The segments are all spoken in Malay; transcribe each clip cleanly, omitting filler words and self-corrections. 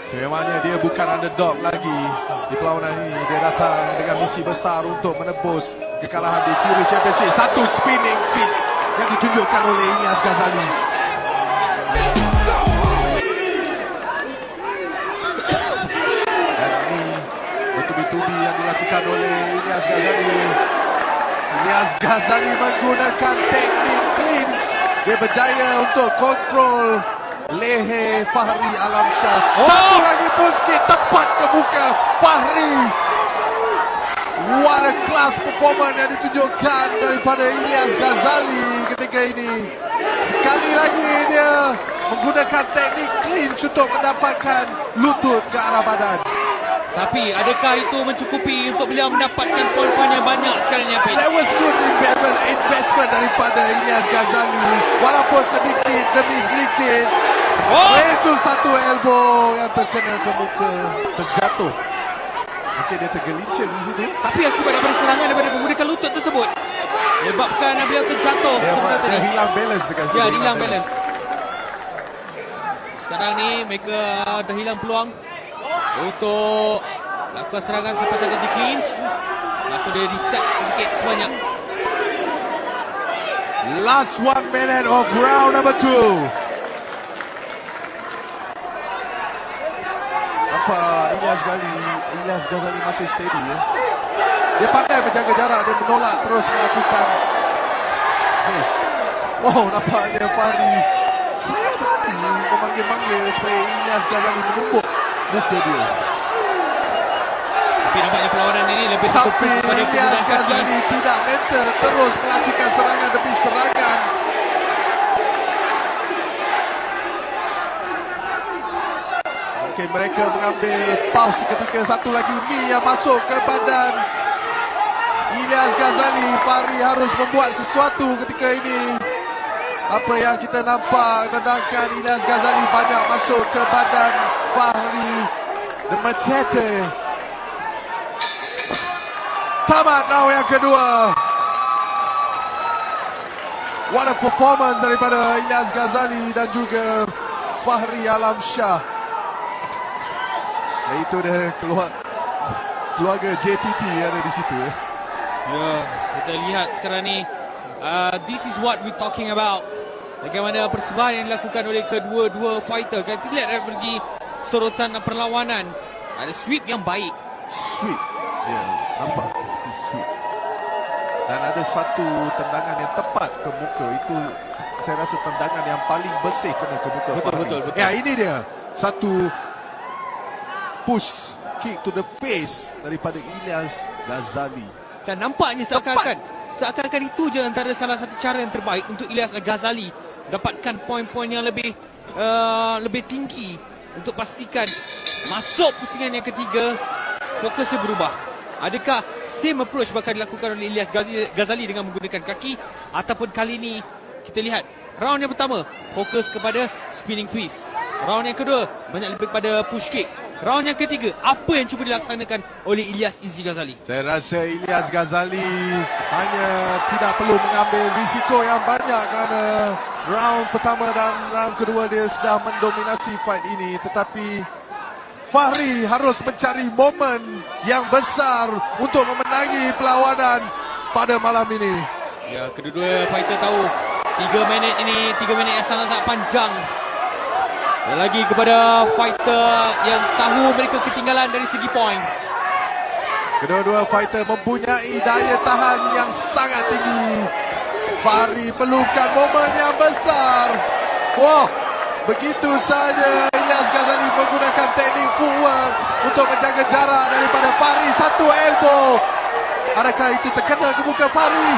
Sememangnya dia bukan underdog lagi di perlawanan ini. Dia datang dengan misi besar untuk menebus kekalahan di Fury Championship. Satu spinning fist yang ditunjukkan oleh Ilyas Ghazali. Dan ini bertubi-tubi yang dilakukan oleh Ilyas Ghazali. Ilyas Ghazali menggunakan teknik clinch. Dia berjaya untuk kontrol leher Fahri Alamsyah. Satu lagi push kick tepat ke muka Fahri. What a class performance yang ditunjukkan daripada Ilyas Ghazali ketika ini. Sekali lagi dia menggunakan teknik clinch untuk mendapatkan lutut ke arah badan. Tapi adakah itu mencukupi untuk beliau mendapatkan poin-poin yang banyak sekarang ni, Hafiz? That was good investment daripada Ilyas Ghazali. Walaupun sedikit demi sedikit. Itu satu elbow yang terkena ke muka, terjatuh. Mungkin dia tergelincir di situ. Tapi akibat daripada serangan daripada menggunakan lutut tersebut, menyebabkan beliau terjatuh. Dia hilang balance dekat situ. Ya, dia hilang balance. Sekarang ni mereka dah hilang peluang untuk lakukan serangan selepas ada di clinch. Lalu dia reset sedikit sebanyak. Last 1 minute of round number 2. Nampak Ilyas Ghazali masih steady ya. Dia pandai menjaga jarak, dia menolak terus melakukan finish. Oh, nampaknya Fahri sangat berani memanggil-manggil supaya Ilyas Ghazali menumbuk muka dia. Tapi nampaknya perlawanan ini lebih Tapi Ilyas Ghazali tidak mental, terus melakukan serangan demi serangan. Mungkin mereka mengambil pause seketika. Satu lagi knee yang masuk ke badan Ilyas Ghazali. Fahri harus membuat sesuatu ketika ini. Apa yang kita nampak, tendangan Ilyas Ghazali banyak masuk ke badan Fahri. The Machete. Tamat round yang kedua. What a performance daripada Ilyas Ghazali dan juga Fahri Alamsyah. Itu dia keluarga JTT ada di situ. Ya, kita lihat sekarang ni. This is what we talking about. Bagaimana persembahan yang dilakukan oleh kedua-dua fighter. Kita lihat dari segi sorotan perlawanan. Ada sweep yang baik. Sweep. Ya, nampak seperti sweep. Dan ada satu tendangan yang tepat ke muka. Itu saya rasa tendangan yang paling bersih kena ke muka. Betul. Ya, ini dia. Satu push kick to the face daripada Ilyas Ghazali. Dan nampaknya seakan-akan itu je antara salah satu cara yang terbaik untuk Ilyas Ghazali dapatkan poin-poin yang lebih tinggi untuk pastikan masuk pusingan yang ketiga. Fokusnya berubah. Adakah same approach bakal dilakukan oleh Ilyas Ghazali dengan menggunakan kaki, ataupun kali ini kita lihat round yang pertama fokus kepada spinning fist, round yang kedua banyak lebih kepada push kick, round yang ketiga apa yang cuba dilaksanakan oleh Ilyas Ghazali? Saya rasa Ilyas Ghazali hanya tidak perlu mengambil risiko yang banyak kerana round pertama dan round kedua dia sudah mendominasi fight ini. Tetapi Fahri harus mencari momen yang besar untuk memenangi perlawanan pada malam ini. Ya, kedua-dua fighter tahu 3 minit ini 3 minit yang sangat-sangat panjang. Dan lagi kepada fighter yang tahu mereka ketinggalan dari segi poin. Kedua-dua fighter mempunyai daya tahan yang sangat tinggi. Fahri perlukan momen yang besar. Wah, begitu saja Ilyas Ghazali menggunakan teknik footwork untuk menjaga jarak daripada Fahri. Satu elbow. Adakah itu terkena ke muka Fahri?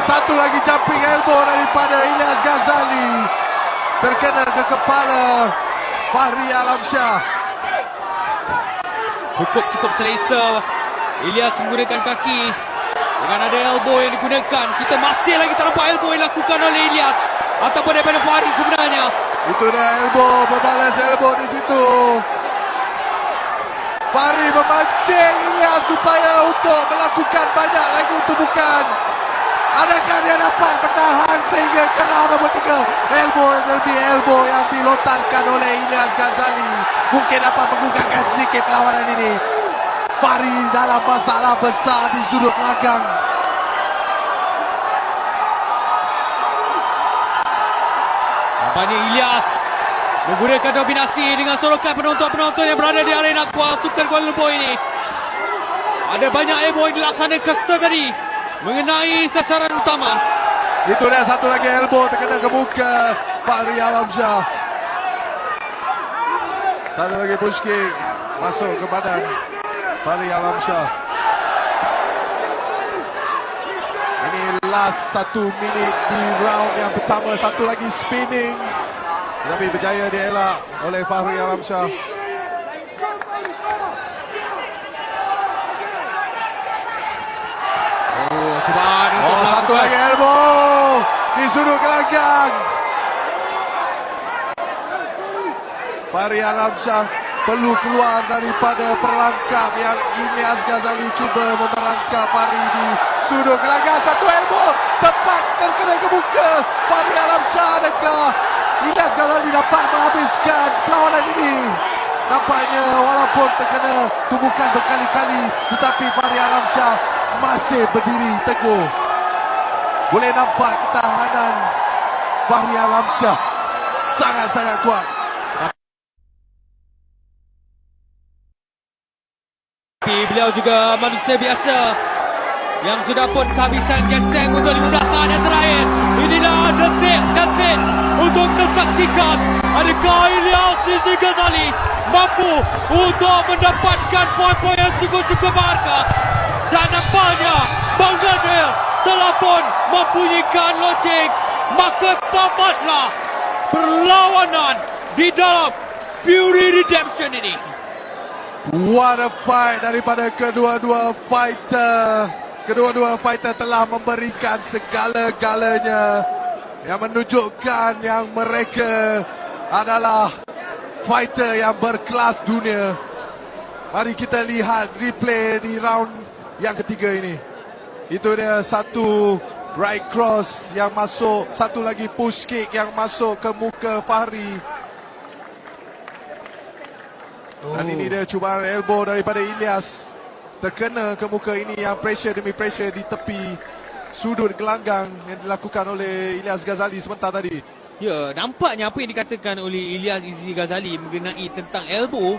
Satu lagi jumping elbow daripada Ilyas Ghazali. Terkena ke kepala Fahri Alamsyah. Cukup selesa Ilyas menggunakan kaki. Dengan ada elbow yang digunakan, kita masih lagi tak nampak elbow yang dilakukan oleh Ilyas ataupun daripada Fahri sebenarnya. Itu dia elbow, membalas elbow di situ. Fahri memancing Ilyas supaya untuk melakukan banyak lagi tubukan. Adakah dia dapat bertahan sehingga ke round nombor 3? Elbow yang dilontarkan oleh Ilyas Ghazali mungkin dapat menggugahkan sedikit perlawanan ini. Fahri dalam masalah besar di sudut belakang. Nampaknya Ilyas menggunakan dominasi dengan sorokan penonton-penonton yang berada di arena Sukan Kuala Lumpur ini. Ada banyak elbow yang dilaksanakan tadi mengenai sasaran utama. Itu dia satu lagi elbow terkena ke muka Fahri Alamsyah. Satu lagi push kick masuk ke badan Fahri Alamsyah. Ini last 1 minit di round yang pertama. Satu lagi spinning tapi berjaya dielak oleh Fahri Alamsyah. Cubaan untuk Satu lagi elbow di sudut gelanggang. Fahri Alamsyah perlu keluar daripada perangkap yang Ilyas Ghazali cuba memerangkap Fahri di sudut gelanggang. Satu elbow tepat terkena ke muka Fahri Alamsyah. Adakah Ilyas Ghazali dapat menghabiskan perlawanan ini? Nampaknya walaupun terkena tumbukan berkali-kali tetapi Fahri Alamsyah masih berdiri teguh. Boleh nampak ketahanan Fahri Alamsyah sangat-sangat kuat. Tapi beliau juga manusia biasa yang sudah pun kehabisan gas tank untuk 15 saat yang terakhir. Inilah detik-detik untuk tersaksikan adakah Ilyas Ghazali mampu untuk mendapatkan poin-poin yang cukup-cukup berharga. Dan nampaknya Bang Zadil telah pun membunyikan loceng. Maka tamatlah perlawanan di dalam Fury Redemption ini. What a fight daripada kedua-dua fighter. Kedua-dua fighter telah memberikan segala-galanya yang menunjukkan yang mereka adalah fighter yang berkelas dunia. Mari kita lihat replay di round yang ketiga ini. Itu dia satu right cross yang masuk, satu lagi push kick yang masuk ke muka Fahri. Dan ini dia cubaan elbow daripada Ilyas. Terkena ke muka ini yang pressure demi pressure di tepi sudut gelanggang yang dilakukan oleh Ilyas Ghazali sebentar tadi. Ya, nampaknya apa yang dikatakan oleh Ilyas Ghazali mengenai tentang elbow,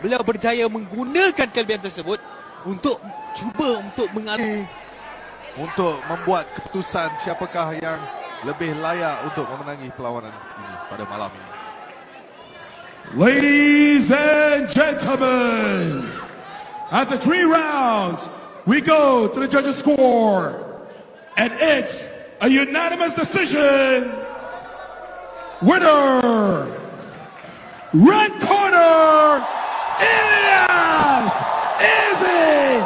beliau berjaya menggunakan kelebihan tersebut untuk cuba untuk untuk membuat keputusan siapakah yang lebih layak untuk memenangi perlawanan ini pada malam ini. Ladies and gentlemen, after 3 rounds, we go to the judges' score. And it's a unanimous decision. Winner, red corner, Ilyas Izzy